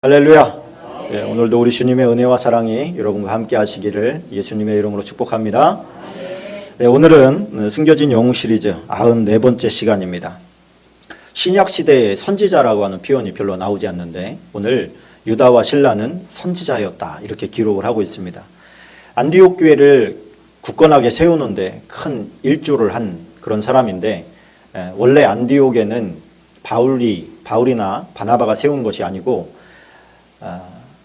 할렐루야. 네, 오늘도 우리 주님의 은혜와 사랑이 여러분과 함께 하시기를 예수님의 이름으로 축복합니다. 네, 오늘은 숨겨진 영웅 시리즈 94번째 시간입니다. 신약 시대의 선지자라고 하는 표현이 별로 나오지 않는데 오늘 유다와 실라는 선지자였다 이렇게 기록을 하고 있습니다. 안디옥 교회를 굳건하게 세우는데 큰 일조를 한 그런 사람인데 원래 안디옥에는 바울이나 바나바가 세운 것이 아니고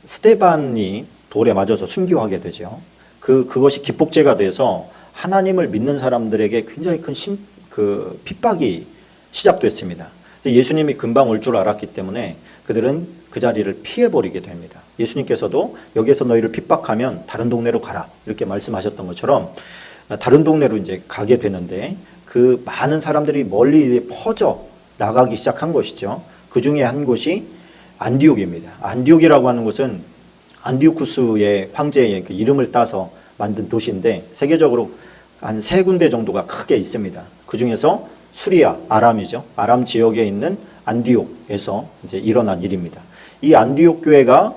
스데반이 돌에 맞아서 순교하게 되죠. 그것이 기폭제가 돼서 하나님을 믿는 사람들에게 굉장히 큰 핍박이 시작됐습니다. 예수님이 금방 올 줄 알았기 때문에 그들은 그 자리를 피해버리게 됩니다. 예수님께서도 여기에서 너희를 핍박하면 다른 동네로 가라 이렇게 말씀하셨던 것처럼 다른 동네로 이제 가게 되는데 그 많은 사람들이 멀리 퍼져 나가기 시작한 것이죠. 그 중에 한 곳이 안디옥입니다. 안디옥이라고 하는 곳은 안디오쿠스의 황제의 그 이름을 따서 만든 도시인데 세계적으로 한 3군데 정도가 크게 있습니다. 그 중에서 수리아, 아람이죠. 아람 지역에 있는 안디옥에서 이제 일어난 일입니다. 이 안디옥 교회가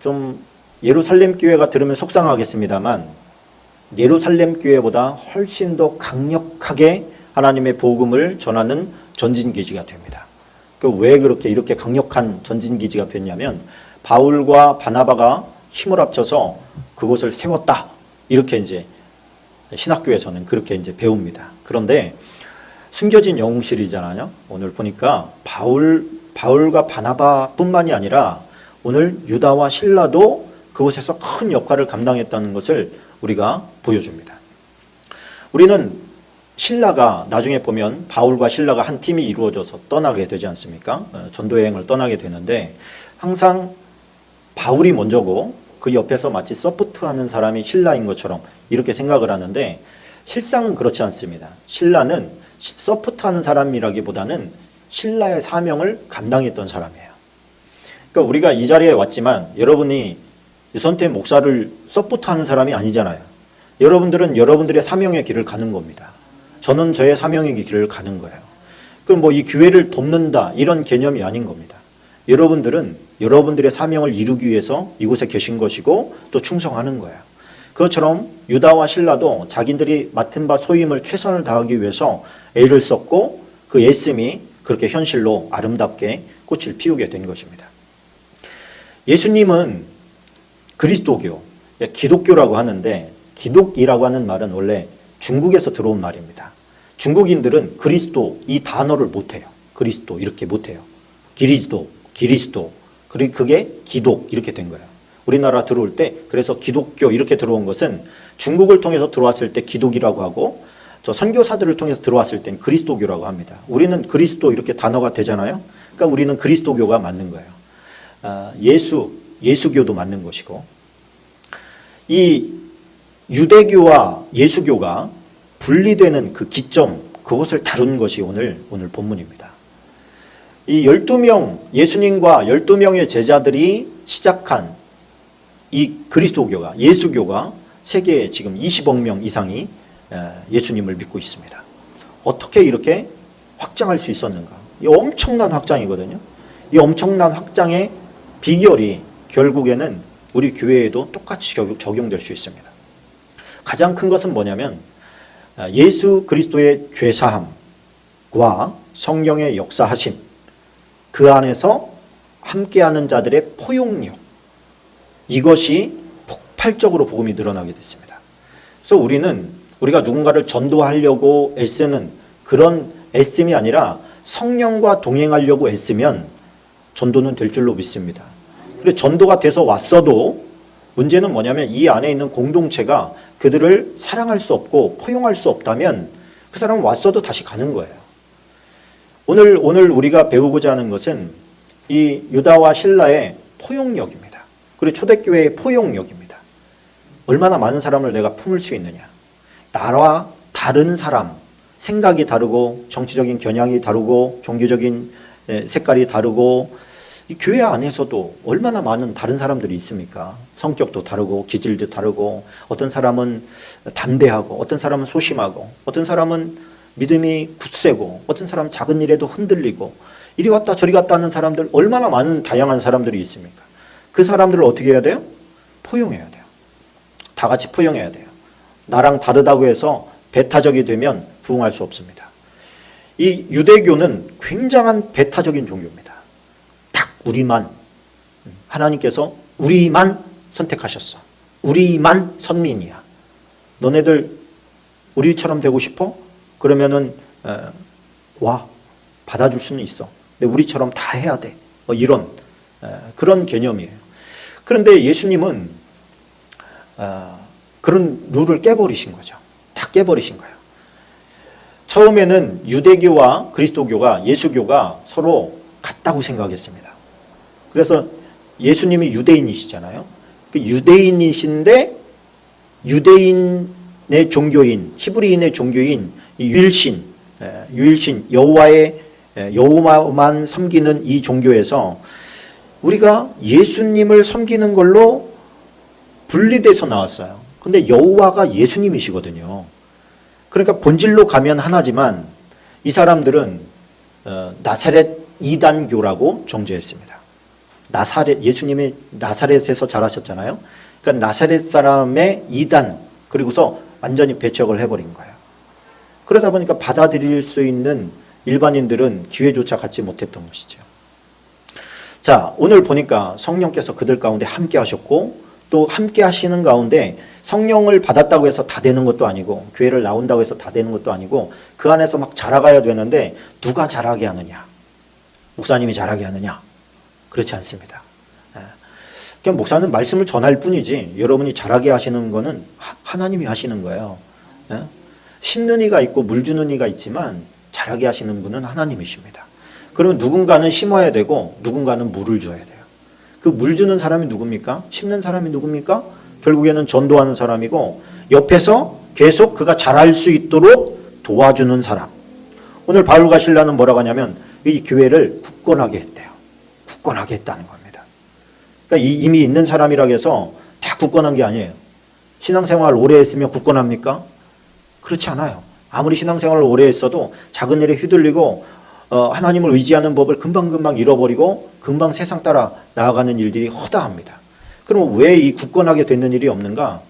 좀 예루살렘 교회가 들으면 속상하겠습니다만 예루살렘 교회보다 훨씬 더 강력하게 하나님의 복음을 전하는 전진기지가 됩니다. 왜 그렇게 이렇게 강력한 전진기지가 됐냐면 바울과 바나바가 힘을 합쳐서 그곳을 세웠다. 이렇게 이제 신학교에서는 그렇게 이제 배웁니다. 그런데 숨겨진 영웅실이잖아요. 오늘 보니까 바울과 바나바뿐만이 아니라 오늘 유다와 실라도 그곳에서 큰 역할을 감당했다는 것을 우리가 보여줍니다. 우리는 실라가 나중에 보면 바울과 실라가 한 팀이 이루어져서 떠나게 되지 않습니까? 전도여행을 떠나게 되는데 항상 바울이 먼저고 그 옆에서 마치 서포트하는 사람이 실라인 것처럼 이렇게 생각을 하는데 실상은 그렇지 않습니다. 실라는 서포트하는 사람이라기보다는 실라의 사명을 감당했던 사람이에요. 그러니까 우리가 이 자리에 왔지만 여러분이 유선태 목사를 서포트하는 사람이 아니잖아요. 여러분들은 여러분들의 사명의 길을 가는 겁니다. 저는 저의 사명의 길을 가는 거예요. 그럼 이 교회를 돕는다 이런 개념이 아닌 겁니다. 여러분들은 여러분들의 사명을 이루기 위해서 이곳에 계신 것이고 또 충성하는 거예요. 그것처럼 유다와 실라도 자기들이 맡은 바 소임을 최선을 다하기 위해서 애를 썼고 그 애씀이 그렇게 현실로 아름답게 꽃을 피우게 된 것입니다. 예수님은 그리스도교, 기독교라고 하는데 기독이라고 하는 말은 원래 중국에서 들어온 말입니다. 중국인들은 그리스도 이 단어를 못해요. 그리스도 이렇게 못해요. 기리스도 그게 기독 이렇게 된 거예요. 우리나라 들어올 때 그래서 기독교 이렇게 들어온 것은 중국을 통해서 들어왔을 때 기독이라고 하고 저 선교사들을 통해서 들어왔을 땐 그리스도교라고 합니다. 우리는 그리스도 이렇게 단어가 되잖아요. 그러니까 우리는 그리스도교가 맞는 거예요. 예수교도 맞는 것이고 이 유대교와 예수교가 분리되는 그 기점, 그것을 다룬 것이 오늘 본문입니다. 이 12명, 예수님과 12명의 제자들이 시작한 이 그리스도교가, 예수교가 세계에 지금 20억 명 이상이 예수님을 믿고 있습니다. 어떻게 이렇게 확장할 수 있었는가? 이 엄청난 확장이거든요. 이 엄청난 확장의 비결이 결국에는 우리 교회에도 똑같이 적용될 수 있습니다. 가장 큰 것은 뭐냐면 예수 그리스도의 죄사함과 성령의 역사하심, 그 안에서 함께하는 자들의 포용력, 이것이 폭발적으로 복음이 늘어나게 됐습니다. 그래서 우리가 누군가를 전도하려고 애쓰는 그런 애씀이 아니라 성령과 동행하려고 애쓰면 전도는 될 줄로 믿습니다. 그래서 전도가 돼서 왔어도 문제는 뭐냐면 이 안에 있는 공동체가 그들을 사랑할 수 없고 포용할 수 없다면 그 사람은 왔어도 다시 가는 거예요. 오늘 우리가 배우고자 하는 것은 이 유다와 실라의 포용력입니다. 그리고 초대교회의 포용력입니다. 얼마나 많은 사람을 내가 품을 수 있느냐. 나와 다른 사람, 생각이 다르고 정치적인 겨냥이 다르고 종교적인 색깔이 다르고 이 교회 안에서도 얼마나 많은 다른 사람들이 있습니까? 성격도 다르고 기질도 다르고 어떤 사람은 담대하고 어떤 사람은 소심하고 어떤 사람은 믿음이 굳세고 어떤 사람은 작은 일에도 흔들리고 이리 왔다 저리 갔다 하는 사람들, 얼마나 많은 다양한 사람들이 있습니까? 그 사람들을 어떻게 해야 돼요? 포용해야 돼요. 다 같이 포용해야 돼요. 나랑 다르다고 해서 배타적이 되면 부흥할 수 없습니다. 이 유대교는 굉장한 배타적인 종교입니다. 딱 우리만, 하나님께서 우리만 선택하셨어. 우리만 선민이야. 너네들 우리처럼 되고 싶어? 그러면은 와, 받아줄 수는 있어. 근데 우리처럼 다 해야 돼. 이런 그런 개념이에요. 그런데 예수님은 그런 룰을 깨버리신 거죠. 다 깨버리신 거예요. 처음에는 유대교와 그리스도교가, 예수교가 서로 같다고 생각했습니다. 그래서 예수님이 유대인이시잖아요. 그 유대인이신데 유대인의 종교인, 히브리인의 종교인 유일신 여호와만 섬기는 이 종교에서 우리가 예수님을 섬기는 걸로 분리돼서 나왔어요. 근데 여호와가 예수님이시거든요. 그러니까 본질로 가면 하나지만 이 사람들은 나사렛 이단교라고 정죄했습니다. 예수님이 나사렛에서 자라셨잖아요. 그러니까 나사렛 사람의 이단, 그리고서 완전히 배척을 해버린 거예요. 그러다 보니까 받아들일 수 있는 일반인들은 기회조차 갖지 못했던 것이죠. 자, 오늘 보니까 성령께서 그들 가운데 함께 하셨고, 또 함께 하시는 가운데 성령을 받았다고 해서 다 되는 것도 아니고, 교회를 나온다고 해서 다 되는 것도 아니고, 그 안에서 막 자라가야 되는데 누가 자라게 하느냐? 목사님이 자라게 하느냐? 그렇지 않습니다. 그냥 목사는 말씀을 전할 뿐이지 여러분이 자라게 하시는 거는 하나님이 하시는 거예요. 심는 이가 있고 물 주는 이가 있지만 자라게 하시는 분은 하나님이십니다. 그러면 누군가는 심어야 되고 누군가는 물을 줘야 돼요. 그 물 주는 사람이 누굽니까? 심는 사람이 누굽니까? 결국에는 전도하는 사람이고, 옆에서 계속 그가 자랄 수 있도록 도와주는 사람. 오늘 바울과 실라는 뭐라고 하냐면 이 교회를 굳건하게 했대요. 굳건하게 했다는 겁니다. 그러니까 이미 있는 사람이라고 해서 다 굳건한 게 아니에요. 신앙생활 오래 했으면 굳건합니까? 그렇지 않아요. 아무리 신앙생활을 오래 했어도 작은 일에 휘둘리고 하나님을 의지하는 법을 금방금방 잃어버리고 금방 세상 따라 나아가는 일들이 허다합니다. 그럼 왜 이 굳건하게 되는 일이 없는가?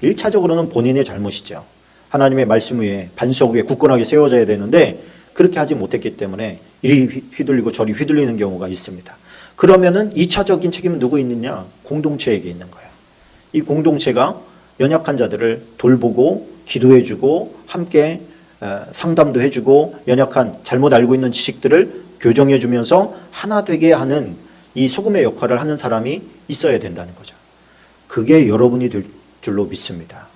1차적으로는 본인의 잘못이죠. 하나님의 말씀 위에, 반석 위에 굳건하게 세워져야 되는데 그렇게 하지 못했기 때문에 이리 휘둘리고 저리 휘둘리는 경우가 있습니다. 그러면은 2차적인 책임은 누구 있느냐? 공동체에게 있는 거예요. 이 공동체가 연약한 자들을 돌보고 기도해주고 함께 상담도 해주고 연약한 잘못 알고 있는 지식들을 교정해주면서 하나 되게 하는 이 소금의 역할을 하는 사람이 있어야 된다는 거죠. 그게 여러분이 될 줄로 믿습니다.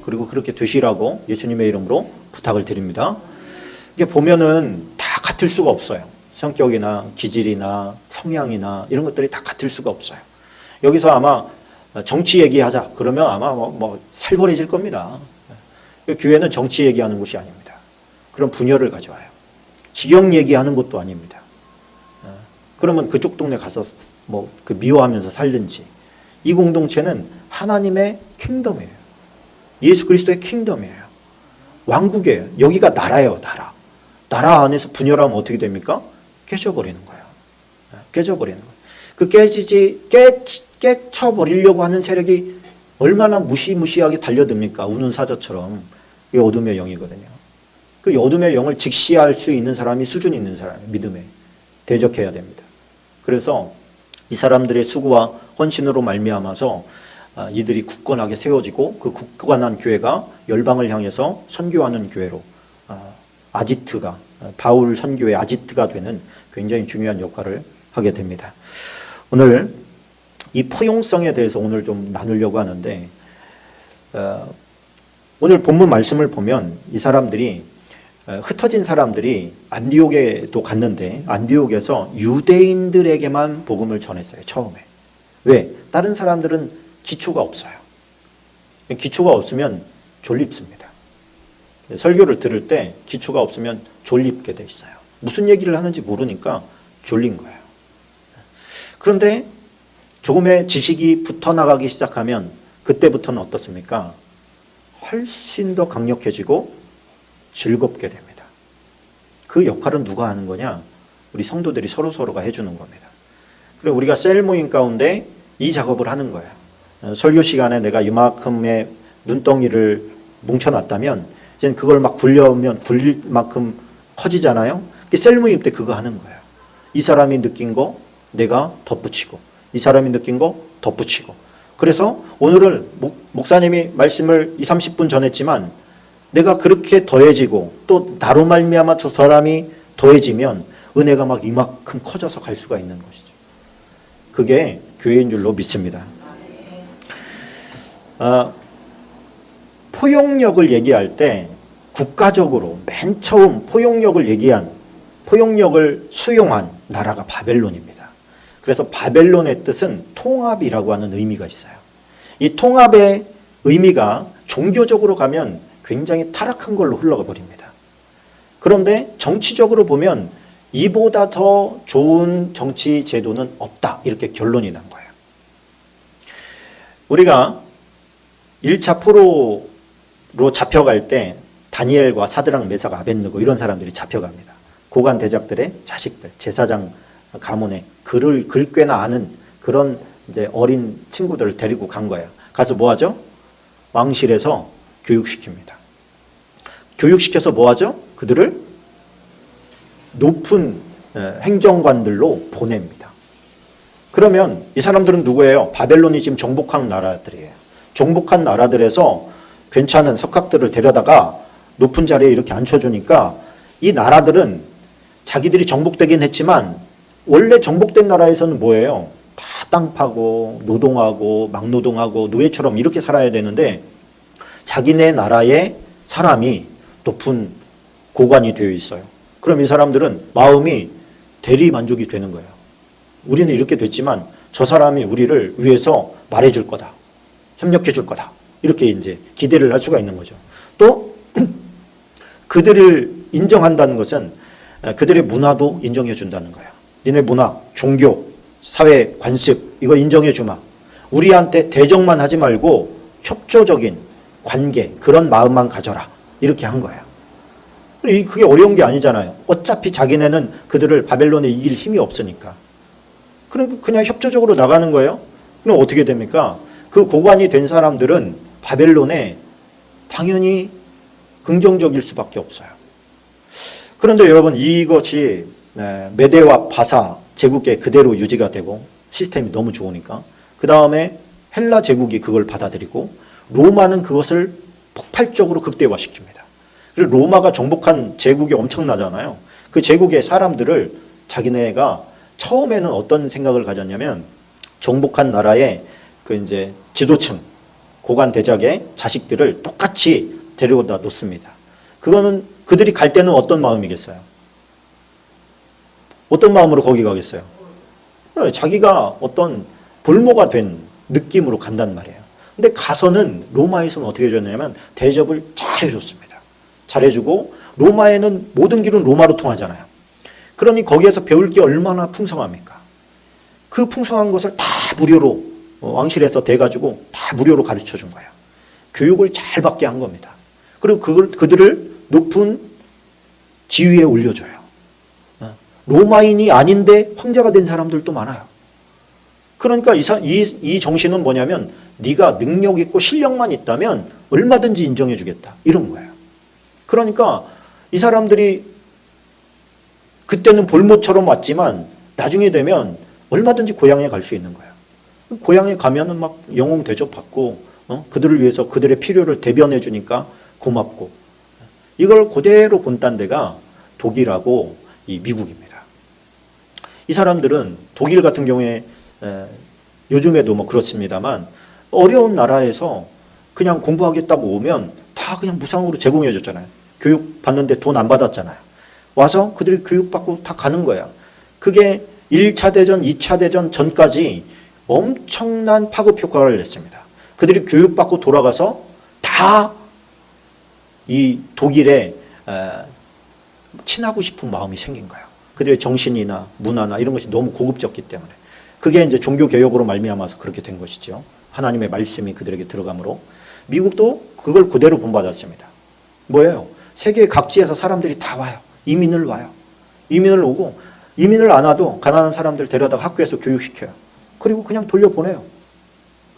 그리고 그렇게 되시라고 예수님의 이름으로 부탁을 드립니다. 이게 보면은 다 같을 수가 없어요. 성격이나 기질이나 성향이나 이런 것들이 다 같을 수가 없어요. 여기서 아마 정치 얘기하자 그러면 아마 뭐 살벌해질 겁니다. 교회는 정치 얘기하는 곳이 아닙니다. 그런 분열을 가져와요. 지역 얘기하는 것도 아닙니다. 그러면 그쪽 동네 가서 그 미워하면서 살든지. 이 공동체는 하나님의 킹덤이에요. 예수 그리스도의 킹덤이에요. 왕국이에요. 여기가 나라예요, 나라. 나라 안에서 분열하면 어떻게 됩니까? 깨져버리는 거예요. 깨져버리는 거예요. 그 깨쳐버리려고 하는 세력이 얼마나 무시무시하게 달려듭니까? 우는 사자처럼. 이게 어둠의 영이거든요. 그 어둠의 영을 직시할 수 있는 사람이 수준 있는 사람이에요. 믿음에 대적해야 됩니다. 그래서 이 사람들의 수고와 헌신으로 말미암아서 이들이 굳건하게 세워지고 그 굳건한 교회가 열방을 향해서 선교하는 교회로 아지트가 바울 선교의 아지트가 되는 굉장히 중요한 역할을 하게 됩니다. 오늘 이 포용성에 대해서 오늘 좀 나누려고 하는데 오늘 본문 말씀을 보면 이 사람들이 흩어진 사람들이 안디옥에도 갔는데 안디옥에서 유대인들에게만 복음을 전했어요. 처음에. 왜? 다른 사람들은 기초가 없어요. 기초가 없으면 졸립습니다. 설교를 들을 때 기초가 없으면 졸립게 돼 있어요. 무슨 얘기를 하는지 모르니까 졸린 거예요. 그런데 조금의 지식이 붙어나가기 시작하면 그때부터는 어떻습니까? 훨씬 더 강력해지고 즐겁게 됩니다. 그 역할은 누가 하는 거냐? 우리 성도들이 서로가 해주는 겁니다. 그리고 우리가 셀 모임 가운데 이 작업을 하는 거예요. 설교 시간에 내가 이만큼의 눈덩이를 뭉쳐놨다면 이제 그걸 막 굴려오면 굴릴 만큼 커지잖아요. 셀 모임 때 그거 하는 거예요. 이 사람이 느낀 거 내가 덧붙이고, 이 사람이 느낀 거 덧붙이고. 그래서 오늘은 목사님이 말씀을 20, 30분 전했지만 내가 그렇게 더해지고 또 나로 말미암아 저 사람이 더해지면 은혜가 막 이만큼 커져서 갈 수가 있는 것이죠. 그게 교회인 줄로 믿습니다. 포용력을 얘기할 때 국가적으로 맨 처음 포용력을 수용한 나라가 바벨론입니다. 그래서 바벨론의 뜻은 통합이라고 하는 의미가 있어요. 이 통합의 의미가 종교적으로 가면 굉장히 타락한 걸로 흘러가 버립니다. 그런데 정치적으로 보면 이보다 더 좋은 정치 제도는 없다. 이렇게 결론이 난 거예요. 우리가 1차 포로로 잡혀갈 때 다니엘과 사드락, 메삭, 아벳느고 이런 사람들이 잡혀갑니다. 고관 대작들의 자식들, 제사장 가문에 글 꽤나 아는 그런 이제 어린 친구들을 데리고 간 거예요. 가서 뭐 하죠? 왕실에서 교육시킵니다. 교육시켜서 뭐 하죠? 그들을 높은 행정관들로 보냅니다. 그러면 이 사람들은 누구예요? 바벨론이 지금 정복한 나라들이에요. 정복한 나라들에서 괜찮은 석학들을 데려다가 높은 자리에 이렇게 앉혀주니까 이 나라들은 자기들이 정복되긴 했지만 원래 정복된 나라에서는 뭐예요? 다 땅 파고 노동하고 막노동하고 노예처럼 이렇게 살아야 되는데 자기네 나라의 사람이 높은 고관이 되어 있어요. 그럼 이 사람들은 마음이 대리 만족이 되는 거예요. 우리는 이렇게 됐지만 저 사람이 우리를 위해서 말해줄 거다. 협력해줄 거다. 이렇게 이제 기대를 할 수가 있는 거죠. 또 그들을 인정한다는 것은 그들의 문화도 인정해 준다는 거예요. 니네 문화, 종교, 사회 관습 이거 인정해 주마. 우리한테 대적만 하지 말고 협조적인 관계 그런 마음만 가져라. 이렇게 한 거예요. 그게 어려운 게 아니잖아요. 어차피 자기네는 그들을 바벨론에 이길 힘이 없으니까. 그러니까 그냥 협조적으로 나가는 거예요. 그럼 어떻게 됩니까? 그 고관이 된 사람들은 바벨론에 당연히 긍정적일 수밖에 없어요. 그런데 여러분 이것이 메대와 바사 제국에 그대로 유지가 되고 시스템이 너무 좋으니까 그 다음에 헬라 제국이 그걸 받아들이고 로마는 그것을 폭발적으로 극대화시킵니다. 그리고 로마가 정복한 제국이 엄청나잖아요. 그 제국의 사람들을 자기네가 처음에는 어떤 생각을 가졌냐면 정복한 나라의 그 이제 지도층 고관 대작의 자식들을 똑같이 데려다 놓습니다. 그거는 그들이 갈 때는 어떤 마음이겠어요? 어떤 마음으로 거기 가겠어요? 자기가 어떤 볼모가 된 느낌으로 간단 말이에요. 근데 가서는 로마에서는 어떻게 해줬냐면 대접을 잘 해줬습니다. 잘해주고 로마에는 모든 길은 로마로 통하잖아요. 그러니 거기에서 배울 게 얼마나 풍성합니까? 그 풍성한 것을 다 무료로 왕실에서 돼가지고 다 무료로 가르쳐 준 거예요. 교육을 잘 받게 한 겁니다. 그리고 그들을 높은 지위에 올려줘요. 로마인이 아닌데 황제가 된 사람들도 많아요. 그러니까 이 정신은 뭐냐면 네가 능력 있고 실력만 있다면 얼마든지 인정해 주겠다. 이런 거예요. 그러니까 이 사람들이 그때는 볼모처럼 왔지만 나중에 되면 얼마든지 고향에 갈 수 있는 거예요. 고향에 가면은 막 영웅 대접받고 그들을 위해서 그들의 필요를 대변해 주니까 고맙고 이걸 그대로 본딴 데가 독일하고 이 미국입니다. 이 사람들은 독일 같은 경우에 요즘에도 뭐 그렇습니다만 어려운 나라에서 그냥 공부하겠다고 오면 다 그냥 무상으로 제공해 줬잖아요. 교육 받는데 돈 안 받았잖아요. 와서 그들이 교육받고 다 가는 거야. 그게 1차 대전, 2차 대전 전까지 엄청난 파급 효과를 냈습니다. 그들이 교육받고 돌아가서 다 이 독일에 친하고 싶은 마음이 생긴 거예요. 그들의 정신이나 문화나 이런 것이 너무 고급졌기 때문에. 그게 이제 종교개혁으로 말미암아서 그렇게 된 것이죠. 하나님의 말씀이 그들에게 들어가므로. 미국도 그걸 그대로 본받았습니다. 뭐예요? 세계 각지에서 사람들이 다 와요. 이민을 와요. 이민을 오고 이민을 안 와도 가난한 사람들 데려다가 학교에서 교육시켜요. 그리고 그냥 돌려보내요.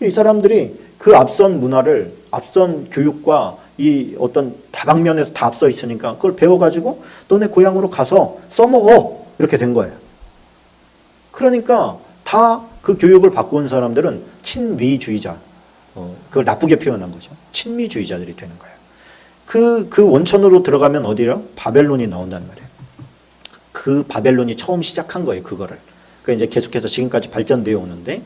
이 사람들이 그 앞선 문화를, 앞선 교육과 이 어떤 다방면에서 다 앞서 있으니까 그걸 배워가지고 너네 고향으로 가서 써먹어. 이렇게 된 거예요. 그러니까 다 그 교육을 받고 온 사람들은 친미주의자, 그걸 나쁘게 표현한 거죠. 친미주의자들이 되는 거예요. 그 원천으로 들어가면 어디요? 바벨론이 나온다는 말이에요. 그 바벨론이 처음 시작한 거예요, 그거를. 그 이제 계속해서 지금까지 발전되어 오는데,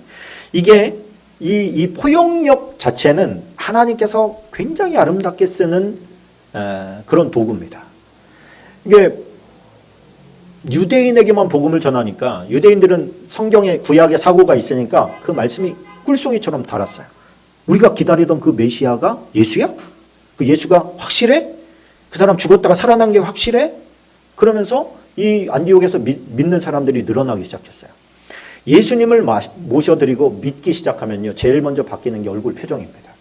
이게 이 포용력 자체는 하나님께서 굉장히 아름답게 쓰는 그런 도구입니다. 이게 유대인에게만 복음을 전하니까 유대인들은 성경에 구약의 사고가 있으니까 그 말씀이 꿀송이처럼 달았어요. 우리가 기다리던 그 메시아가 예수야? 그 예수가 확실해? 그 사람 죽었다가 살아난 게 확실해? 그러면서 이 안디옥에서 믿는 사람들이 늘어나기 시작했어요. 예수님을 모셔드리고 믿기 시작하면요, 제일 먼저 바뀌는 게 얼굴 표정입니다.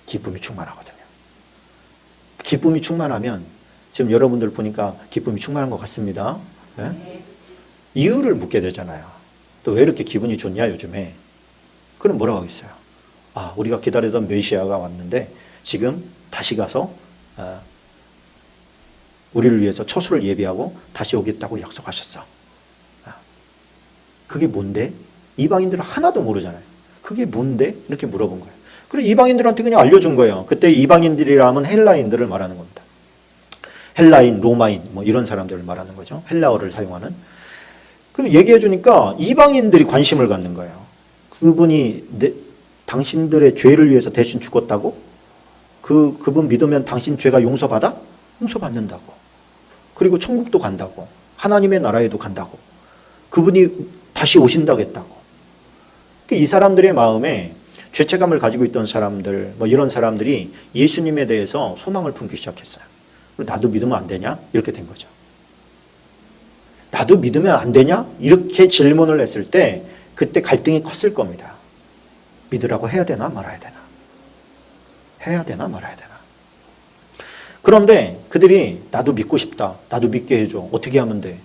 기쁨이 충만하거든요. 기쁨이 충만하면 지금 여러분들 보니까 기쁨이 충만한 것 같습니다. 네? 이유를 묻게 되잖아요. 또 왜 이렇게 기분이 좋냐 요즘에. 그럼 뭐라고 하겠어요? 아, 우리가 기다리던 메시아가 왔는데 지금 다시 가서 우리를 위해서 처소를 예비하고 다시 오겠다고 약속하셨어. 그게 뭔데? 이방인들은 하나도 모르잖아요. 그게 뭔데? 이렇게 물어본 거예요. 그래 이방인들한테 그냥 알려준 거예요. 그때 이방인들이라면 헬라인들을 말하는 겁니다. 헬라인, 로마인 뭐 이런 사람들을 말하는 거죠. 헬라어를 사용하는. 그럼 얘기해 주니까 이방인들이 관심을 갖는 거예요. 그분이 당신들의 죄를 위해서 대신 죽었다고? 그분 믿으면 당신 죄가 용서받아? 용서받는다고. 그리고 천국도 간다고. 하나님의 나라에도 간다고. 그분이 다시 오신다고 했다고. 이 사람들의 마음에 죄책감을 가지고 있던 사람들, 뭐 이런 사람들이 예수님에 대해서 소망을 품기 시작했어요. 나도 믿으면 안 되냐? 이렇게 된 거죠. 나도 믿으면 안 되냐? 이렇게 질문을 했을 때 그때 갈등이 컸을 겁니다. 믿으라고 해야 되나 말아야 되나? 해야 되나 말아야 되나? 그런데 그들이 나도 믿고 싶다. 나도 믿게 해줘. 어떻게 하면 돼?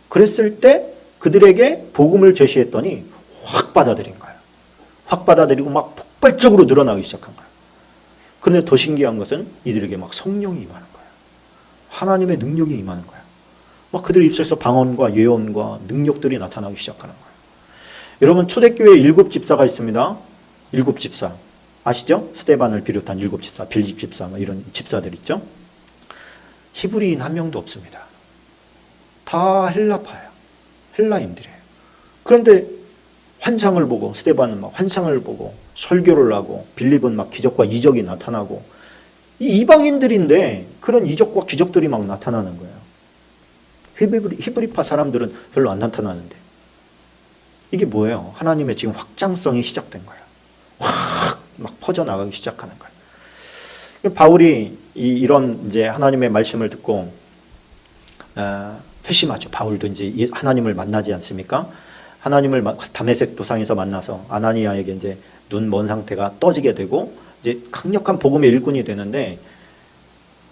그랬을 때 그들에게 복음을 제시했더니 확 받아들인 거예요. 확 받아들이고 막 폭발적으로 늘어나기 시작한 거예요. 그런데 더 신기한 것은 이들에게 막 성령이 임하는 거예요. 하나님의 능력이 임하는 거예요. 막 그들 입술에서 방언과 예언과 능력들이 나타나기 시작하는 거예요. 여러분 초대교회에 7 집사가 있습니다. 7 집사. 아시죠? 스데반을 비롯한 7 집사, 빌립 집사 뭐 이런 집사들 있죠? 히브리인 한 명도 없습니다. 다 헬라파예요. 헬라인들이에요. 그런데 환상을 보고 스데반은 막 환상을 보고 설교를 하고 빌립은 막 기적과 이적이 나타나고 이 이방인들인데 그런 이적과 기적들이 막 나타나는 거예요. 히브리파 사람들은 별로 안 나타나는데 이게 뭐예요? 하나님의 지금 확장성이 시작된 거예요. 확 막 퍼져나가기 시작하는 거예요. 바울이 이런 이제 하나님의 말씀을 듣고 회심하죠. 바울도 이제 하나님을 만나지 않습니까? 하나님을 다메섹 도상에서 만나서 아나니아에게 이제 눈 먼 상태가 떠지게 되고 이제 강력한 복음의 일꾼이 되는데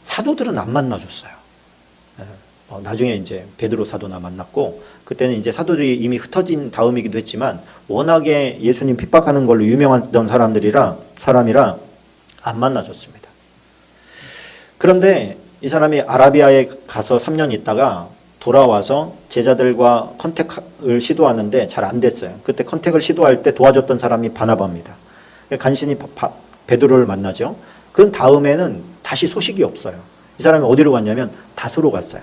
사도들은 안 만나줬어요. 나중에 이제 베드로 사도나 만났고 그때는 이제 사도들이 이미 흩어진 다음이기도 했지만 워낙에 예수님 핍박하는 걸로 유명했던 사람이라 안 만나줬습니다. 그런데 이 사람이 아라비아에 가서 3년 있다가 돌아와서 제자들과 컨택을 시도하는데 잘 안 됐어요. 그때 컨택을 시도할 때 도와줬던 사람이 바나바입니다. 간신히 베드로를 만나죠. 그 다음에는 다시 소식이 없어요. 이 사람이 어디로 갔냐면 다소로 갔어요.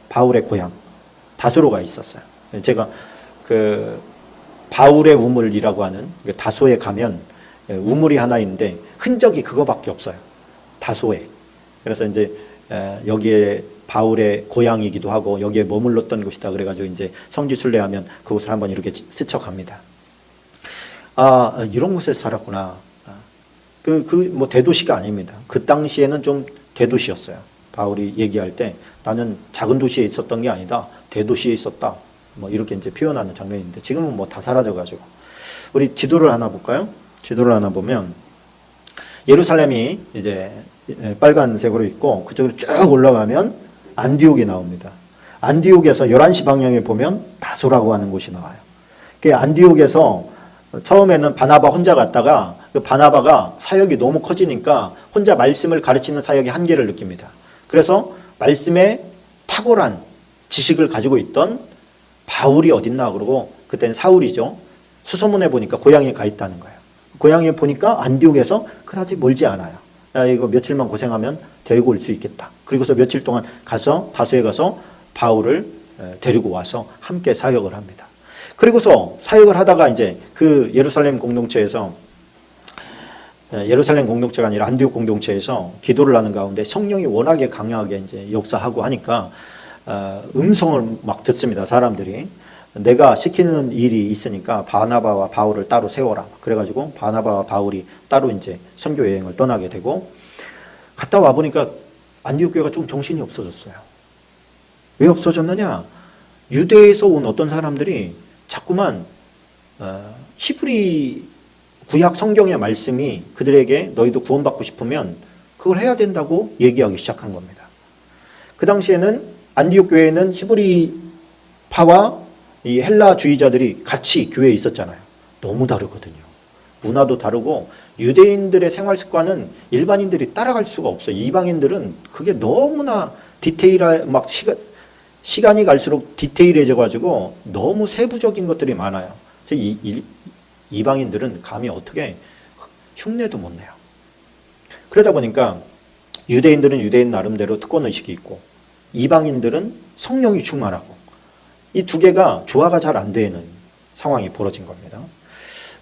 바울의 고향 다소로 가 있었어요. 제가 그 바울의 우물이라고 하는 다소에 가면 우물이 하나 있는데 흔적이 그거밖에 없어요. 다소에. 그래서 이제 여기에 바울의 고향이기도 하고 여기에 머물렀던 곳이다. 그래가지고 이제 성지순례하면 그곳을 한번 이렇게 스쳐갑니다. 아, 이런 곳에 살았구나. 뭐 대도시가 아닙니다. 그 당시에는 좀 대도시였어요. 바울이 얘기할 때 나는 작은 도시에 있었던 게 아니다. 대도시에 있었다. 뭐 이렇게 이제 표현하는 장면인데 지금은 뭐 다 사라져가지고 우리 지도를 하나 볼까요? 지도를 하나 보면 예루살렘이 이제 빨간색으로 있고 그쪽으로 쭉 올라가면 안디옥이 나옵니다. 안디옥에서 11시 방향에 보면 다소라고 하는 곳이 나와요. 그 안디옥에서 처음에는 바나바 혼자 갔다가 그 바나바가 사역이 너무 커지니까 혼자 말씀을 가르치는 사역의 한계를 느낍니다. 그래서 말씀에 탁월한 지식을 가지고 있던 바울이 어딨나 그러고, 그때는 사울이죠. 수소문에 보니까 고향에 가 있다는 거예요. 고향에 보니까 안디옥에서 그다지 멀지 않아요. 야, 이거 며칠만 고생하면 데리고 올 수 있겠다. 그리고서 며칠 동안 가서 다소에 가서 바울을 데리고 와서 함께 사역을 합니다. 그리고서 사역을 하다가 이제 그 예루살렘 공동체가 아니라 안디옥 공동체에서 기도를 하는 가운데 성령이 워낙에 강하게 이제 역사하고 하니까 음성을 막 듣습니다. 사람들이. 내가 시키는 일이 있으니까 바나바와 바울을 따로 세워라. 그래가지고 바나바와 바울이 따로 이제 선교 여행을 떠나게 되고, 갔다 와 보니까 안디옥 교회가 좀 정신이 없어졌어요. 왜 없어졌느냐? 유대에서 온 어떤 사람들이 자꾸만 히브리 구약 성경의 말씀이 그들에게 너희도 구원받고 싶으면 그걸 해야 된다고 얘기하기 시작한 겁니다. 그 당시에는 안디옥 교회에는 히브리파와 이 헬라주의자들이 같이 교회에 있었잖아요. 너무 다르거든요. 문화도 다르고 유대인들의 생활 습관은 일반인들이 따라갈 수가 없어요. 이방인들은 그게 너무나 막 시간이 갈수록 디테일해져 가지고 너무 세부적인 것들이 많아요. 이방인들은 감히 어떻게 흉내도 못 내요. 그러다 보니까 유대인들은 유대인 나름대로 특권의식이 있고, 이방인들은 성령이 충만하고, 이 두 개가 조화가 잘 안 되는 상황이 벌어진 겁니다.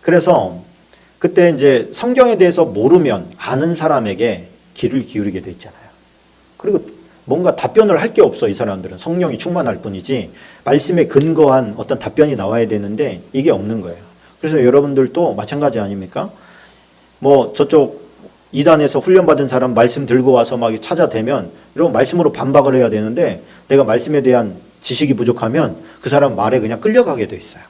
그래서 그때 이제 성경에 대해서 모르면 아는 사람에게 귀를 기울이게 돼 있잖아요. 그리고 뭔가 답변을 할 게 없어. 이 사람들은 성령이 충만할 뿐이지 말씀에 근거한 어떤 답변이 나와야 되는데 이게 없는 거예요. 그래서 여러분들도 마찬가지 아닙니까? 뭐 저쪽 이단에서 훈련받은 사람 말씀 들고 와서 막 찾아대면 이런 말씀으로 반박을 해야 되는데, 내가 말씀에 대한 지식이 부족하면 그 사람 말에 그냥 끌려가게 돼 있어요.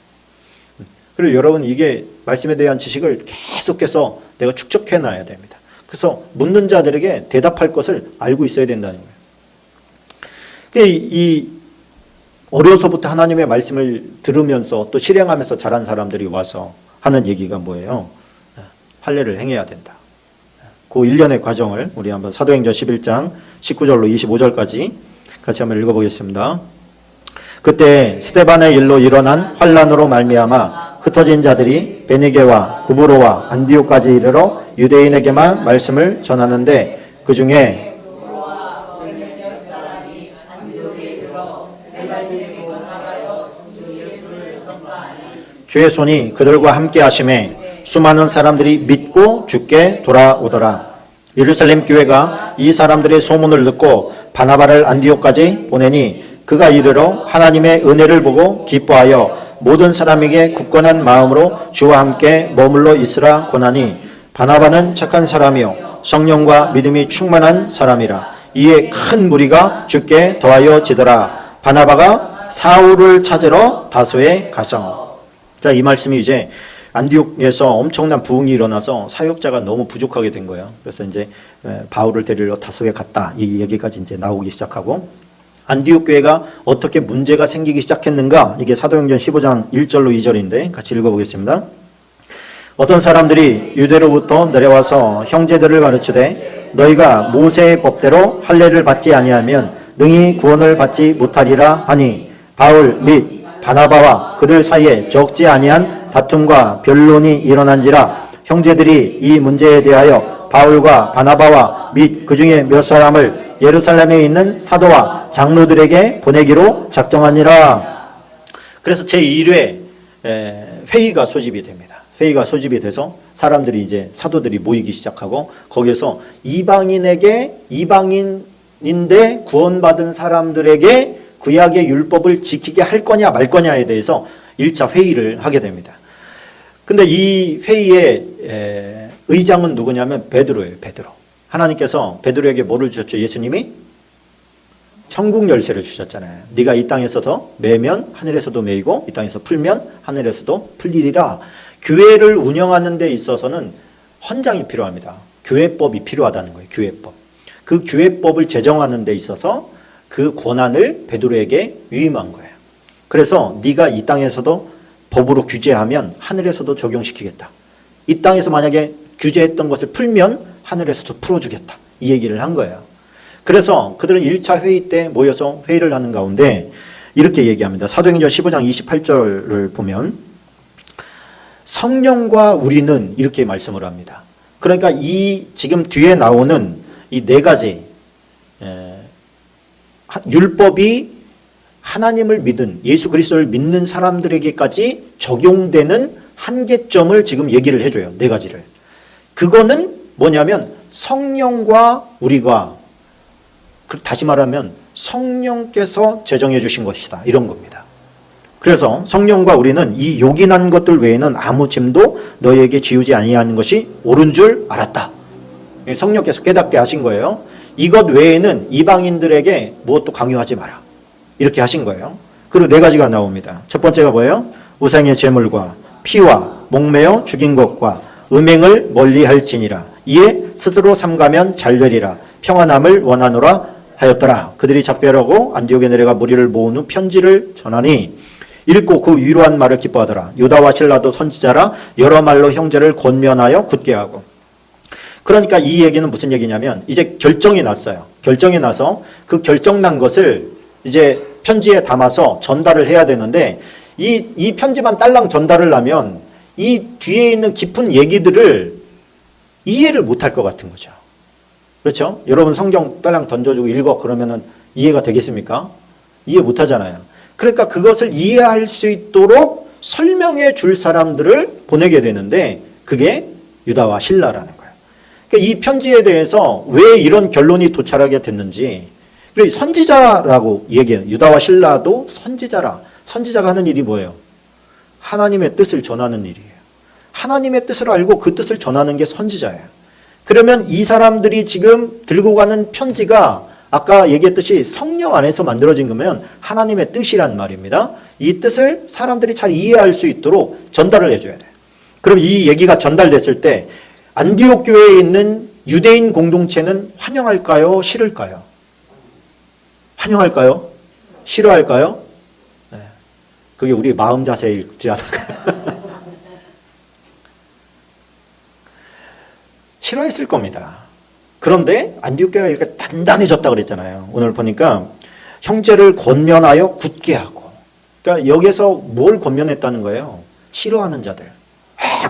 그리고 여러분, 이게 말씀에 대한 지식을 계속해서 내가 축적해 놔야 됩니다. 그래서 묻는 자들에게 대답할 것을 알고 있어야 된다는 거예요. 이 어려서부터 하나님의 말씀을 들으면서 또 실행하면서 자란 사람들이 와서 하는 얘기가 뭐예요? 할례를 행해야 된다. 그 일련의 과정을 우리 한번 사도행전 11장 19절로 25절까지 같이 한번 읽어보겠습니다. 그때 스데반의 일로 일어난 환란으로 말미암아 흩어진 자들이 베니게와 구브로와 안디옥까지 이르러 유대인에게만 말씀을 전하는데, 그 중에 주의 손이 그들과 함께 하심에 수많은 사람들이 믿고 주께 돌아오더라. 예루살렘 교회가 이 사람들의 소문을 듣고 바나바를 안디옥까지 보내니 그가 이르러 하나님의 은혜를 보고 기뻐하여 모든 사람에게 굳건한 마음으로 주와 함께 머물러 있으라 권하니, 바나바는 착한 사람이요 성령과 믿음이 충만한 사람이라. 이에 큰 무리가 주께 더하여 지더라. 바나바가 사울을 찾으러 다소에 가서. 자, 이 말씀이 이제 안디옥에서 엄청난 부흥이 일어나서 사역자가 너무 부족하게 된 거예요. 그래서 이제 바울을 데리러 다소에 갔다, 이 얘기까지 이제 나오기 시작하고, 안디옥 교회가 어떻게 문제가 생기기 시작했는가? 이게 사도행전 15장 1절로 2절인데 같이 읽어보겠습니다. 어떤 사람들이 유대로부터 내려와서 형제들을 가르치되 너희가 모세의 법대로 할례를 받지 아니하면 능히 구원을 받지 못하리라 하니, 바울 및 바나바와 그들 사이에 적지 아니한 다툼과 변론이 일어난지라 형제들이 이 문제에 대하여 바울과 바나바와 및 그 중에 몇 사람을 예루살렘에 있는 사도와 장로들에게 보내기로 작정하니라. 그래서 제1회 회의가 소집이 됩니다. 회의가 소집이 돼서 사람들이 이제 사도들이 모이기 시작하고, 거기에서 이방인인데 구원받은 사람들에게 구약의 율법을 지키게 할 거냐 말 거냐에 대해서 1차 회의를 하게 됩니다. 근데 이 회의의 의장은 누구냐면 베드로예요. 베드로. 하나님께서 베드로에게 뭐를 주셨죠? 예수님이 천국 열쇠를 주셨잖아요. 네가 이 땅에서도 매면 하늘에서도 매이고 이 땅에서 풀면 하늘에서도 풀리리라. 교회를 운영하는 데 있어서는 헌장이 필요합니다. 교회법이 필요하다는 거예요. 교회법. 그 교회법을 제정하는 데 있어서 그 권한을 베드로에게 위임한 거예요. 그래서 네가 이 땅에서도 법으로 규제하면 하늘에서도 적용시키겠다. 이 땅에서 만약에 규제했던 것을 풀면 하늘에서도 풀어주겠다. 이 얘기를 한 거예요. 그래서 그들은 1차 회의 때 모여서 회의를 하는 가운데 이렇게 얘기합니다. 사도행전 15장 28절을 보면 성령과 우리는 이렇게 말씀을 합니다. 그러니까 이 지금 뒤에 나오는 이 네 가지 율법이 하나님을 믿은 예수 그리스도를 믿는 사람들에게까지 적용되는 한계점을 지금 얘기를 해줘요. 네 가지를. 그거는 뭐냐면 성령과 우리가, 다시 말하면 성령께서 제정해 주신 것이다. 이런 겁니다. 그래서 성령과 우리는 이 요긴한 것들 외에는 아무 짐도 너희에게 지우지 아니하는 것이 옳은 줄 알았다. 성령께서 깨닫게 하신 거예요. 이것 외에는 이방인들에게 무엇도 강요하지 마라. 이렇게 하신 거예요. 그리고 네 가지가 나옵니다. 첫 번째가 뭐예요? 우상의 제물과 피와 목매어 죽인 것과 음행을 멀리할지니라. 이에 스스로 삼가면 잘되리라. 평안함을 원하노라 하였더라. 그들이 작별하고 안디옥에 내려가 무리를 모은 후 편지를 전하니 읽고 그 위로한 말을 기뻐하더라. 유다와 실라도 선지자라 여러 말로 형제를 권면하여 굳게 하고. 그러니까 이 얘기는 무슨 얘기냐면 이제 결정이 났어요. 결정이 나서 그 결정난 것을 이제 편지에 담아서 전달을 해야 되는데 이 편지만 딸랑 전달을 하면 이 뒤에 있는 깊은 얘기들을 이해를 못할 것 같은 거죠. 그렇죠? 여러분 성경 딸랑 던져주고 읽어 그러면은 이해가 되겠습니까? 이해 못하잖아요. 그러니까 그것을 이해할 수 있도록 설명해 줄 사람들을 보내게 되는데 그게 유다와 실라라는 거예요. 그러니까 이 편지에 대해서 왜 이런 결론이 도달하게 됐는지, 그리고 선지자라고 얘기해요. 유다와 실라도 선지자라. 선지자가 하는 일이 뭐예요? 하나님의 뜻을 전하는 일이에요. 하나님의 뜻을 알고 그 뜻을 전하는 게 선지자예요. 그러면 이 사람들이 지금 들고 가는 편지가 아까 얘기했듯이 성령 안에서 만들어진 거면 하나님의 뜻이란 말입니다. 이 뜻을 사람들이 잘 이해할 수 있도록 전달을 해줘야 돼요. 그럼 이 얘기가 전달됐을 때 안디옥 교회에 있는 유대인 공동체는 환영할까요? 싫을까요? 환영할까요? 싫어할까요? 네. 그게 우리 마음 자세일지 않을까요? 싫어했을 겁니다. 그런데 안디옥 교회가 이렇게 단단해졌다 그랬잖아요. 오늘 보니까 형제를 권면하여 굳게 하고. 그러니까 여기서 뭘 권면했다는 거예요? 싫어하는 자들.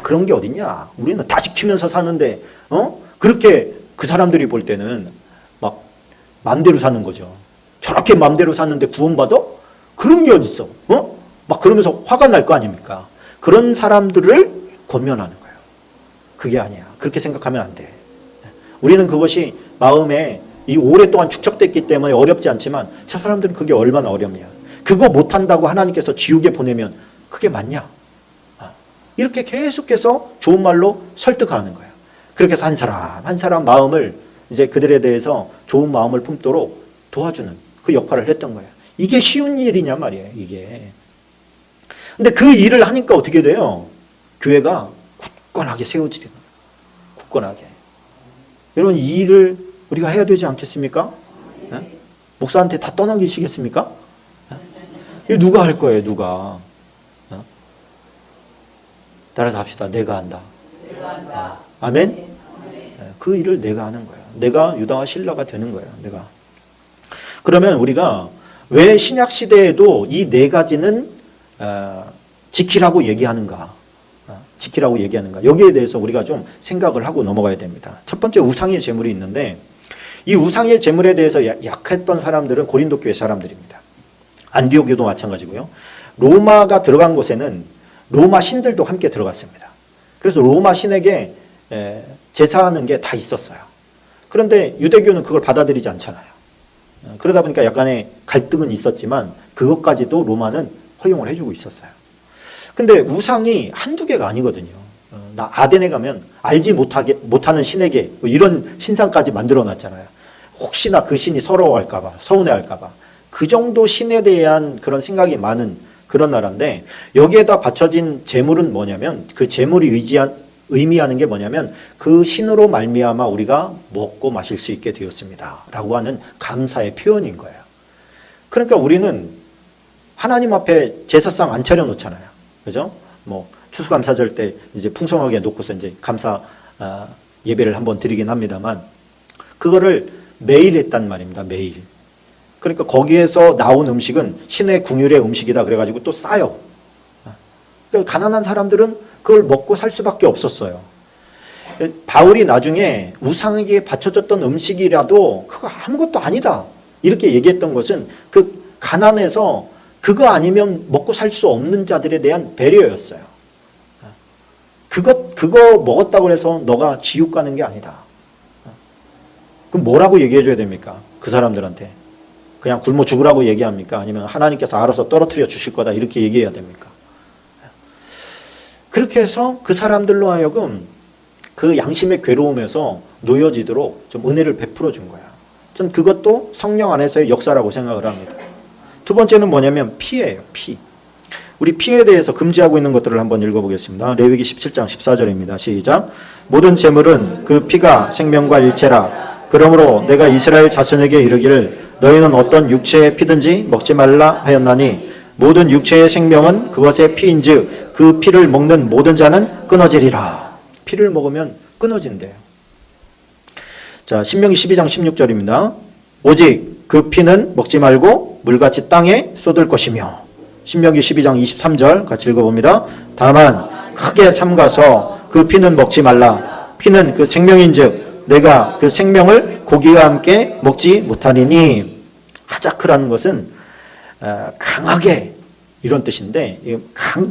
그런 게 어딨냐? 우리는 다 지키면서 사는데 그렇게 그 사람들이 볼 때는 막 맘대로 사는 거죠. 저렇게 맘대로 사는데 구원받아? 그런 게 어딨어? 막 그러면서 화가 날 거 아닙니까? 그런 사람들을 권면하는 거예요. 그게 아니야. 그렇게 생각하면 안 돼. 우리는 그것이 마음에 이 오랫동안 축적됐기 때문에 어렵지 않지만 저 사람들은 그게 얼마나 어렵냐. 그거 못한다고 하나님께서 지옥에 보내면 그게 맞냐. 이렇게 계속해서 좋은 말로 설득하는 거예요. 그렇게 해서 한 사람 마음을 이제 그들에 대해서 좋은 마음을 품도록 도와주는 그 역할을 했던 거예요. 이게 쉬운 일이냐 말이에요. 이게. 근데 그 일을 하니까 어떻게 돼요? 교회가 굳건하게 세워지는 거예요. 굳건하게. 여러분 이 일을 우리가 해야 되지 않겠습니까? 네? 목사한테 다 떠넘기시겠습니까? 네? 이거 누가 할 거예요? 누가? 네? 따라서 합시다. 내가 한다. 아멘? 네. 그 일을 내가 하는 거예요. 내가 유다와 실라가 되는 거예요. 내가. 그러면 우리가 왜 신약 시대에도 이 네 가지는 지키라고 얘기하는가? 지키라고 얘기하는가? 여기에 대해서 우리가 좀 생각을 하고 넘어가야 됩니다. 첫 번째 우상의 제물이 있는데 이 우상의 제물에 대해서 약했던 사람들은 고린도 교회 사람들입니다. 안디옥교도 마찬가지고요. 로마가 들어간 곳에는 로마 신들도 함께 들어갔습니다. 그래서 로마 신에게 제사하는 게 다 있었어요. 그런데 유대교는 그걸 받아들이지 않잖아요. 그러다 보니까 약간의 갈등은 있었지만 그것까지도 로마는 허용을 해주고 있었어요. 근데 우상이 한두 개가 아니거든요. 나 아덴에 가면 알지 못하는 신에게 이런 신상까지 만들어 놨잖아요. 혹시나 그 신이 서러워할까봐, 서운해할까봐. 그 정도 신에 대한 그런 생각이 많은 그런 나라인데 여기에다 바쳐진 제물은 뭐냐면 그 제물이 의미하는 게 뭐냐면 그 신으로 말미암아 우리가 먹고 마실 수 있게 되었습니다. 라고 하는 감사의 표현인 거예요. 그러니까 우리는 하나님 앞에 제사상 안 차려놓잖아요. 그죠? 뭐 추수감사절 때 이제 풍성하게 놓고서 이제 감사 예배를 한번 드리긴 합니다만 그거를 매일 했단 말입니다. 매일. 그러니까 거기에서 나온 음식은 신의 궁율의 음식이다 그래가지고 또 싸요. 그러니까 가난한 사람들은 그걸 먹고 살 수밖에 없었어요. 바울이 나중에 우상에게 바쳐졌던 음식이라도 그거 아무것도 아니다 이렇게 얘기했던 것은 그 가난해서 그거 아니면 먹고 살 수 없는 자들에 대한 배려였어요. 그거 먹었다고 해서 너가 지옥 가는 게 아니다. 그럼 뭐라고 얘기해 줘야 됩니까? 그 사람들한테. 그냥 굶어 죽으라고 얘기합니까? 아니면 하나님께서 알아서 떨어뜨려 주실 거다 이렇게 얘기해야 됩니까? 그렇게 해서 그 사람들로 하여금 그 양심의 괴로움에서 놓여지도록 좀 은혜를 베풀어 준 거야. 전 그것도 성령 안에서의 역사라고 생각을 합니다. 두 번째는 뭐냐면 피예요. 피. 우리 피에 대해서 금지하고 있는 것들을 한번 읽어보겠습니다. 레위기 17장 14절입니다. 시작. 모든 제물은 그 피가 생명과 일체라. 그러므로 내가 이스라엘 자손에게 이르기를 너희는 어떤 육체의 피든지 먹지 말라 하였나니 모든 육체의 생명은 그것의 피인즉 그 피를 먹는 모든 자는 끊어지리라. 피를 먹으면 끊어진대요. 자, 신명기 12장 16절입니다. 오직 그 피는 먹지 말고 물같이 땅에 쏟을 것이며 신명기 12장 23절 같이 읽어봅니다. 다만 크게 삼가서 그 피는 먹지 말라. 피는 그 생명인즉 내가 그 생명을 고기와 함께 먹지 못하리니. 하자크라는 것은 강하게 이런 뜻인데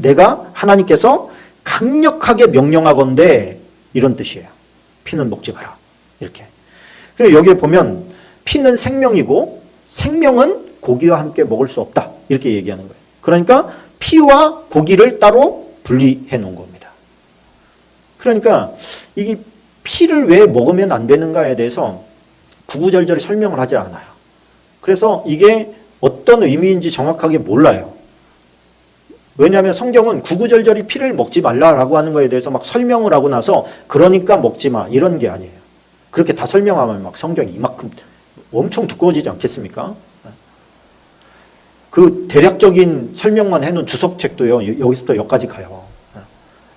내가 하나님께서 강력하게 명령하건대 이런 뜻이에요. 피는 먹지 마라. 이렇게. 그리고 여기에 보면 피는 생명이고 생명은 고기와 함께 먹을 수 없다. 이렇게 얘기하는 거예요. 그러니까 피와 고기를 따로 분리해 놓은 겁니다. 그러니까 이 피를 왜 먹으면 안 되는가에 대해서 구구절절히 설명을 하지 않아요. 그래서 이게 어떤 의미인지 정확하게 몰라요. 왜냐하면 성경은 구구절절히 피를 먹지 말라라고 하는 거에 대해서 막 설명을 하고 나서 그러니까 먹지 마 이런 게 아니에요. 그렇게 다 설명하면 막 성경이 이만큼 엄청 두꺼워지지 않겠습니까? 그 대략적인 설명만 해놓은 주석책도요. 여기서부터 여기까지 가요.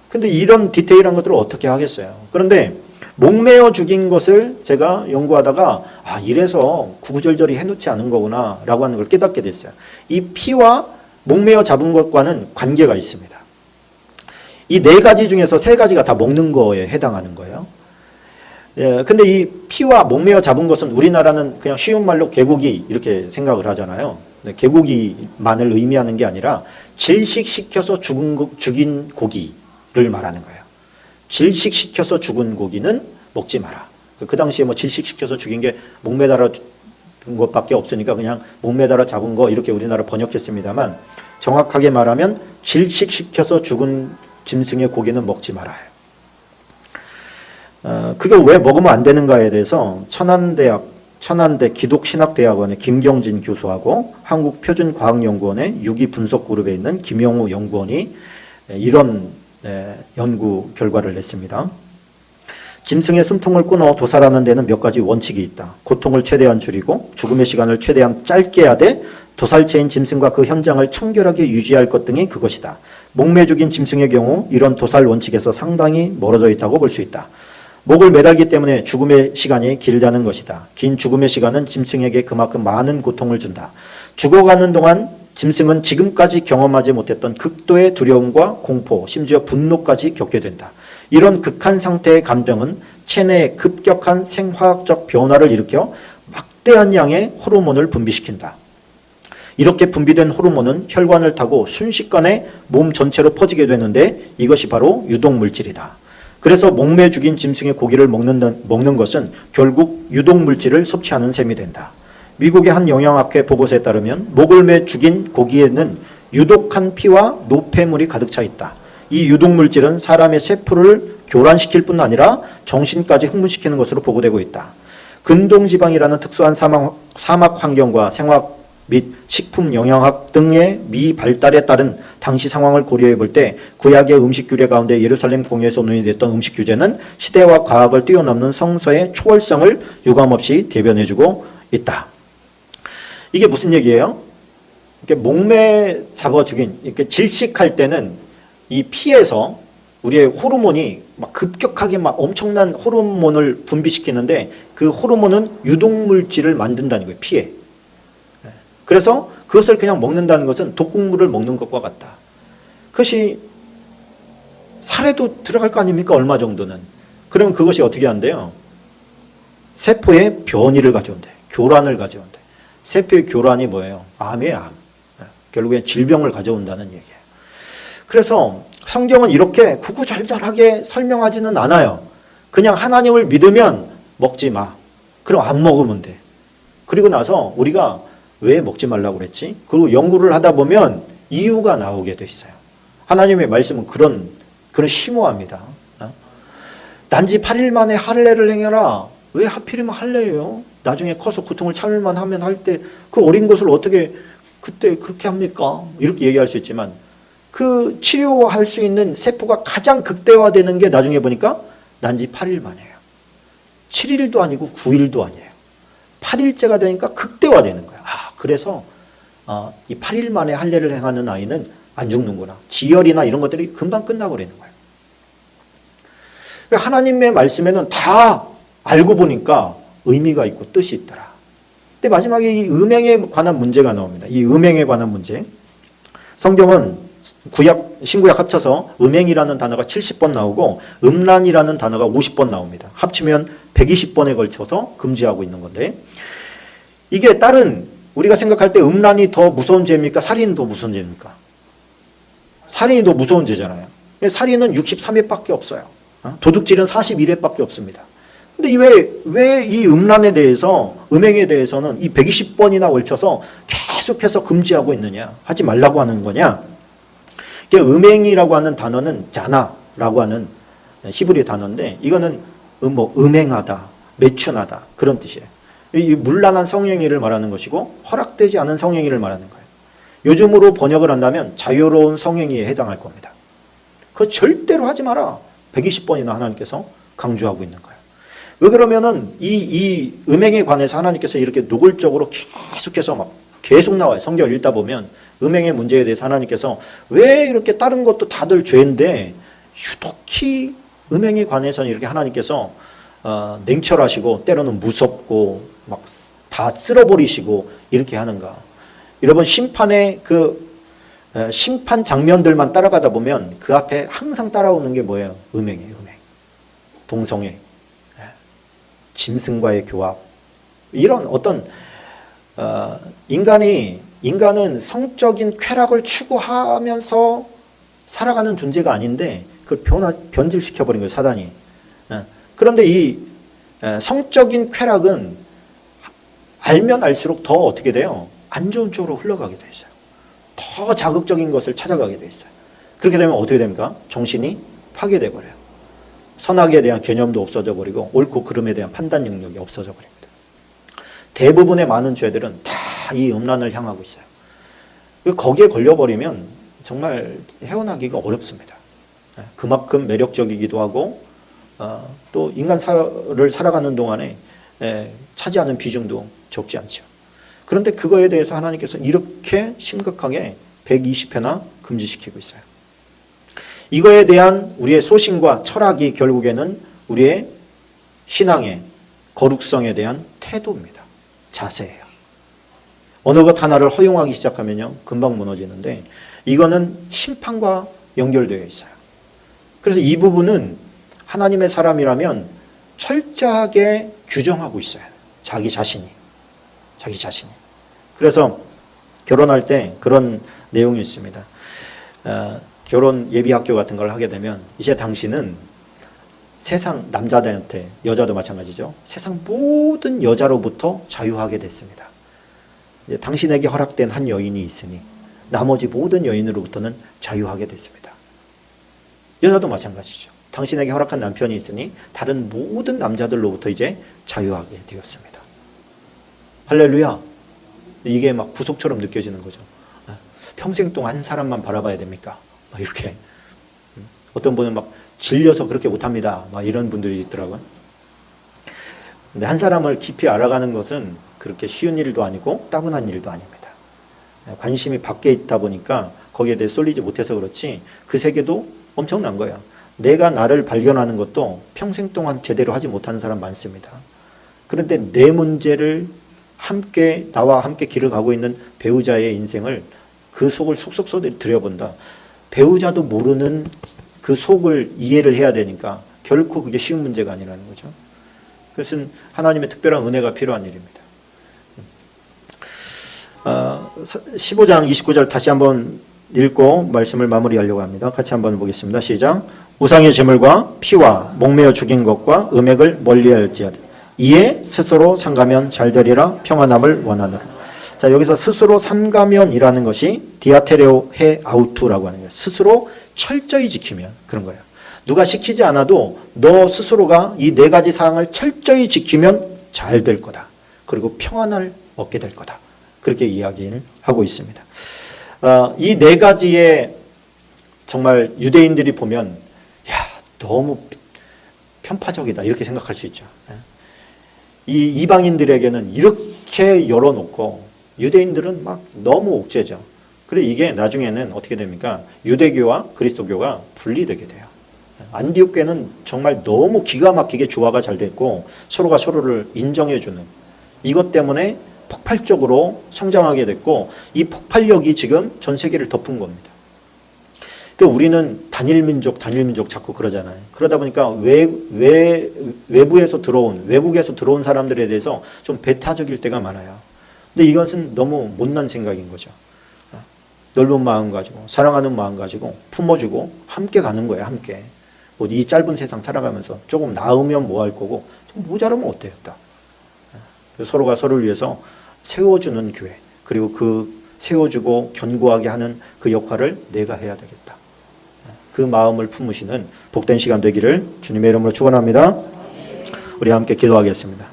근데 이런 디테일한 것들을 어떻게 하겠어요. 그런데 목매어 죽인 것을 제가 연구하다가 이래서 구구절절히 해놓지 않은 거구나 라고 하는 걸 깨닫게 됐어요. 이 피와 목매어 잡은 것과는 관계가 있습니다. 이 네 가지 중에서 세 가지가 다 먹는 거에 해당하는 거예요. 근데 이 피와 목매어 잡은 것은 우리나라는 그냥 쉬운 말로 개고기 이렇게 생각을 하잖아요. 개고기만을 의미하는 게 아니라 질식시켜서 죽인 고기를 말하는 거예요. 질식시켜서 죽은 고기는 먹지 마라. 그 당시에 뭐 질식시켜서 죽인 게 목매달아 죽은 것밖에 없으니까 그냥 목매달아 잡은 거 이렇게 우리나라 번역했습니다만 정확하게 말하면 질식시켜서 죽은 짐승의 고기는 먹지 말아요. 그걸 왜 먹으면 안 되는가에 대해서 천안대 기독신학대학원의 김경진 교수하고 한국표준과학연구원의 유기분석그룹에 있는 김영우 연구원이 이런 연구 결과를 냈습니다. 짐승의 숨통을 끊어 도살하는 데는 몇 가지 원칙이 있다. 고통을 최대한 줄이고 죽음의 시간을 최대한 짧게 하되 도살체인 짐승과 그 현장을 청결하게 유지할 것 등이 그것이다. 목매 죽인 짐승의 경우 이런 도살 원칙에서 상당히 멀어져 있다고 볼 수 있다. 목을 매달기 때문에 죽음의 시간이 길다는 것이다. 긴 죽음의 시간은 짐승에게 그만큼 많은 고통을 준다. 죽어가는 동안 짐승은 지금까지 경험하지 못했던 극도의 두려움과 공포, 심지어 분노까지 겪게 된다. 이런 극한 상태의 감정은 체내에 급격한 생화학적 변화를 일으켜 막대한 양의 호르몬을 분비시킨다. 이렇게 분비된 호르몬은 혈관을 타고 순식간에 몸 전체로 퍼지게 되는데 이것이 바로 유독물질이다. 그래서 목매 죽인 짐승의 고기를 먹는 것은 결국 유독물질을 섭취하는 셈이 된다. 미국의 한 영양학회 보고서에 따르면 목을 매 죽인 고기에는 유독한 피와 노폐물이 가득 차 있다. 이 유독물질은 사람의 세포를 교란시킬 뿐 아니라 정신까지 흥분시키는 것으로 보고되고 있다. 근동지방이라는 특수한 사막 환경과 생화학 및 식품 영양학 등의 미발달에 따른 당시 상황을 고려해 볼 때 구약의 음식 규례 가운데 예루살렘 공회에서 논의됐던 음식 규제는 시대와 과학을 뛰어넘는 성서의 초월성을 유감없이 대변해주고 있다. 이게 무슨 얘기예요? 이렇게 목매 잡아 죽인, 이렇게 질식할 때는 이 피에서 우리의 호르몬이 막 급격하게 막 엄청난 호르몬을 분비시키는데 그 호르몬은 유독물질을 만든다는 거예요, 피에. 그래서 그것을 그냥 먹는다는 것은 독극물을 먹는 것과 같다. 그것이 살에도 들어갈 거 아닙니까? 얼마 정도는. 그러면 그것이 어떻게 한대요? 세포의 변이를 가져온대. 교란을 가져온대. 세포의 교란이 뭐예요? 암이에요, 암. 결국엔 질병을 가져온다는 얘기예요. 그래서 성경은 이렇게 구구절절하게 설명하지는 않아요. 그냥 하나님을 믿으면 먹지 마. 그럼 안 먹으면 돼. 그리고 나서 우리가 왜 먹지 말라고 그랬지? 그리고 연구를 하다 보면 이유가 나오게 돼 있어요. 하나님의 말씀은 그런 심오합니다. 단지 8일 만에 할례를 행해라. 왜 하필이면 할례예요? 나중에 커서 고통을 참을만 하면 할 때 그 어린 것을 어떻게 그때 그렇게 합니까? 이렇게 얘기할 수 있지만 그 치료할 수 있는 세포가 가장 극대화되는 게 나중에 보니까 단지 8일 만이에요. 7일도 아니고 9일도 아니에요. 8일째가 되니까 극대화되는 거예요. 그래서 이 8일 만에 할례를 행하는 아이는 안 죽는구나. 지혈이나 이런 것들이 금방 끝나버리는 거예요. 하나님의 말씀에는 다 알고 보니까 의미가 있고 뜻이 있더라. 근데 마지막에 이 음행에 관한 문제가 나옵니다. 이 음행에 관한 문제. 성경은 구약, 신구약 합쳐서 음행이라는 단어가 70번 나오고 음란이라는 단어가 50번 나옵니다. 합치면 120번에 걸쳐서 금지하고 있는 건데, 이게 다른 우리가 생각할 때 음란이 더 무서운 죄입니까? 살인이 더 무서운 죄입니까? 살인이 더 무서운 죄잖아요. 살인은 63회밖에 없어요. 도둑질은 41회밖에 없습니다. 근데 왜 이 음란에 대해서, 음행에 대해서는 이 120번이나 걸쳐서 계속해서 금지하고 있느냐? 하지 말라고 하는 거냐? 음행이라고 하는 단어는 자나라고 하는 히브리 단어인데, 이거는 음행하다, 매춘하다 그런 뜻이에요. 이 문란한 성행위를 말하는 것이고 허락되지 않은 성행위를 말하는 거예요. 요즘으로 번역을 한다면 자유로운 성행위에 해당할 겁니다. 그거 절대로 하지 마라. 120번이나 하나님께서 강조하고 있는 거예요. 왜 그러면은 이 음행에 관해서 하나님께서 이렇게 노골적으로 계속해서 계속 나와요. 성경을 읽다 보면 음행의 문제에 대해서 하나님께서 왜 이렇게 다른 것도 다들 죄인데 유독히 음행에 관해서는 이렇게 하나님께서 냉철하시고 때로는 무섭고 막 다 쓸어버리시고 이렇게 하는가. 여러분, 심판의 심판 장면들만 따라가다 보면 그 앞에 항상 따라오는 게 뭐예요? 음행이에요. 음행. 동성애, 짐승과의 교합, 이런 어떤 인간은 성적인 쾌락을 추구하면서 살아가는 존재가 아닌데 그걸 변질시켜버린 거예요, 사단이. 그런데 이 성적인 쾌락은 알면 알수록 더 어떻게 돼요? 안 좋은 쪽으로 흘러가게 돼 있어요. 더 자극적인 것을 찾아가게 돼 있어요. 그렇게 되면 어떻게 됩니까? 정신이 파괴돼 버려요. 선악에 대한 개념도 없어져 버리고 옳고 그름에 대한 판단 능력이 없어져 버립니다. 대부분의 많은 죄들은 다 이 음란을 향하고 있어요. 거기에 걸려버리면 정말 헤어나기가 어렵습니다. 그만큼 매력적이기도 하고 또 인간사를 살아가는 동안에 차지하는 비중도 적지 않죠. 그런데 그거에 대해서 하나님께서 이렇게 심각하게 120회나 금지시키고 있어요. 이거에 대한 우리의 소신과 철학이 결국에는 우리의 신앙의 거룩성에 대한 태도입니다. 자세예요. 어느 것 하나를 허용하기 시작하면요, 금방 무너지는데 이거는 심판과 연결되어 있어요. 그래서 이 부분은 하나님의 사람이라면 철저하게 규정하고 있어요. 자기 자신이. 그래서 결혼할 때 그런 내용이 있습니다. 결혼 예비학교 같은 걸 하게 되면 이제 당신은 세상 남자들한테, 여자도 마찬가지죠. 세상 모든 여자로부터 자유하게 됐습니다. 이제 당신에게 허락된 한 여인이 있으니 나머지 모든 여인으로부터는 자유하게 됐습니다. 여자도 마찬가지죠. 당신에게 허락한 남편이 있으니 다른 모든 남자들로부터 이제 자유하게 되었습니다. 할렐루야. 이게 막 구속처럼 느껴지는 거죠. 평생 동안 한 사람만 바라봐야 됩니까? 막 이렇게. 어떤 분은 막 질려서 그렇게 못합니다. 막 이런 분들이 있더라고요. 근데 한 사람을 깊이 알아가는 것은 그렇게 쉬운 일도 아니고 따분한 일도 아닙니다. 관심이 밖에 있다 보니까 거기에 대해 쏠리지 못해서 그렇지 그 세계도 엄청난 거야. 내가 나를 발견하는 것도 평생 동안 제대로 하지 못하는 사람 많습니다. 그런데 내 문제를 함께 나와 함께 길을 가고 있는 배우자의 인생을 그 속을 속속 들여본다. 배우자도 모르는 그 속을 이해를 해야 되니까 결코 그게 쉬운 문제가 아니라는 거죠. 그것은 하나님의 특별한 은혜가 필요한 일입니다. 15장 29절 다시 한번 읽고 말씀을 마무리하려고 합니다. 같이 한번 보겠습니다. 시작. 우상의 제물과 피와 목매어 죽인 것과 음액을 멀리할지어다. 이에 스스로 삼가면 잘되리라 평안함을 원하노라. 자, 여기서 스스로 삼가면이라는 것이 디아테레오 해 아우투라고 하는 거예요. 스스로 철저히 지키면 그런 거예요. 누가 시키지 않아도 너 스스로가 이 네 가지 사항을 철저히 지키면 잘 될 거다. 그리고 평안을 얻게 될 거다. 그렇게 이야기를 하고 있습니다. 이 네 가지에 정말 유대인들이 보면 야, 너무 편파적이다 이렇게 생각할 수 있죠. 이 이방인들에게는 이렇게 열어놓고 유대인들은 막 너무 옥죄죠. 그래 이게 나중에는 어떻게 됩니까? 유대교와 그리스도교가 분리되게 돼요. 안디옥 교회는 정말 너무 기가 막히게 조화가 잘 됐고 서로가 서로를 인정해주는 이것 때문에 폭발적으로 성장하게 됐고 이 폭발력이 지금 전 세계를 덮은 겁니다. 그러니까 우리는 단일민족 자꾸 그러잖아요. 그러다 보니까 외부에서 들어온 외국에서 들어온 사람들에 대해서 좀 배타적일 때가 많아요. 근데 이것은 너무 못난 생각인 거죠. 넓은 마음 가지고 사랑하는 마음 가지고 품어주고 함께 가는 거예요. 함께. 이 짧은 세상 살아가면서 조금 나으면 뭐 할 거고 좀 모자라면 어때요? 서로가 서로를 위해서 세워주는 교회 그리고 그 세워주고 견고하게 하는 그 역할을 내가 해야 되겠다. 그 마음을 품으시는 복된 시간 되기를 주님의 이름으로 축원합니다. 우리 함께 기도하겠습니다.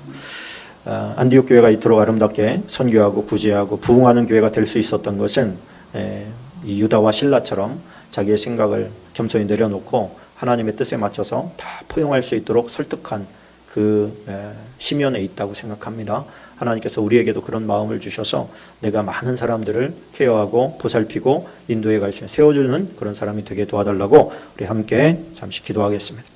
안디옥 교회가 이토록 아름답게 선교하고 구제하고 부흥하는 교회가 될 수 있었던 것은 이 유다와 실라처럼 자기의 생각을 겸손히 내려놓고 하나님의 뜻에 맞춰서 다 포용할 수 있도록 설득한 그 심연에 있다고 생각합니다. 하나님께서 우리에게도 그런 마음을 주셔서 내가 많은 사람들을 케어하고 보살피고 인도해 갈 수 있는 세워주는 그런 사람이 되게 도와달라고 우리 함께 잠시 기도하겠습니다.